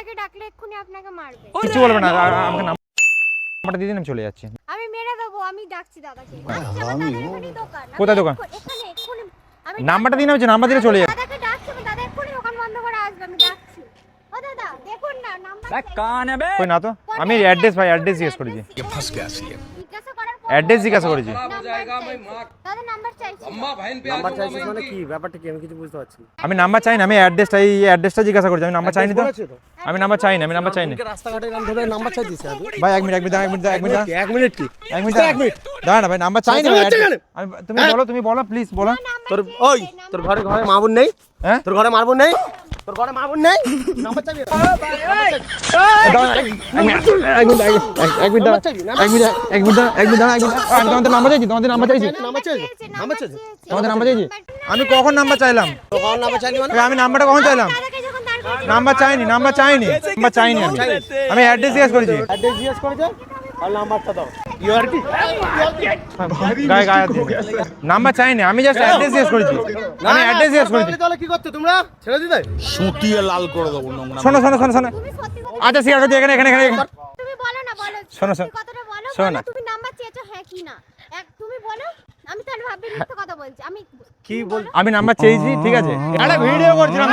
তাকে ডাকলে এক্ষুনি আপনাকে মারবে। কিছু বলবে না, আমাকে নাম্বারটা দিয়ে দিন, আমি চলে যাচ্ছি। আমি মেরে দেবো, আমি ডাকছি দাদাকে। আচ্ছা, আমার দাদার এখানেই দোকান। কোথায় দোকান? এখানে এক্ষুনি আমি নাম্বারটা দিন, আমি নাম্বার দিয়ে চলে যাচ্ছি। দাদাকে ডাকছি, দাদা এক্ষুনি দোকান বন্ধ করে আসবে, আমি ডাকছি। ও দাদা দেখুন না নাম্বার কই না তো, আমি অ্যাড্রেস ভাই অ্যাড্রেস জিজ্ঞেস করেছি। জিজ্ঞাসা করার পর অ্যাড্রেস জিজ্ঞাসা করেছি। দাদা নাম্বার চাইছি। নাম্বার চাইছিস মানে কি ব্যাপারটা কি আমি কিছু বুঝতে পারছি না। আমি নাম্বার চাই না, আমি অ্যাড্রেসটা জিজ্ঞাসা করছি। আমি নাম্বার চাইনি তো, আমি নাম্বার চাইনি, আমি নাম্বার চাইনি। রাস্তাঘাটে গান ধরে নাম্বার চাইছিস আমি? ভাই এক মিনিট দাঁড়া না ভাই, নাম্বার চাইনি ভাই। তুমি বলো প্লিজ বলো। তোর তোর ঘরে মা বোন নেই? হ্যাঁ তোর ঘরে মা বোন নেই? তোর ঘরে মা বোন নেই? নাম্বার চাইবি? তোমাদের নাম্বার চাইছি। নাম্বার চাইছি? আমি কখন নাম্বার চাইলাম? কখন নাম্বার চাইলি মানে? আমি নাম্বারটা কখন চাইলাম? দাদাকে যখন দাঁড় করিয়ে নাম্বার চাইনি আমি অ্যাড্রেস জিজ্ঞেস করেছি। অ্যাড্রেস জিজ্ঞেস করেছে আর নাম্বারটা দাও। ইউ আর কি? নাম্বার চাইনি, আমি জাস্ট অ্যাড্রেস জিজ্ঞেস করেছি। আমি অ্যাড্রেস জিজ্ঞেস করেছি। তাহলে কি করতে তোমরা? ছেড়ে দিতে? সুটিয়ে লাল করে দেবো নোংরা। শোনো তুমি সত্যি কথা আচ্ছা ঠিক আছে, এখানে তুমি বলো না, বলো শোনো, সত্যি কথাটা বলো। শোনো না। তুমি নাম্বার চেয়েছো হ্যাঁ কি না? তুমি বলো, আমি তাহলে ভাববি মিথ্যে কথা বলছি। আমি কি বল? আমি নাম্বার চেয়েছি, ঠিক আছে? একটা ভিডিও করছিলাম।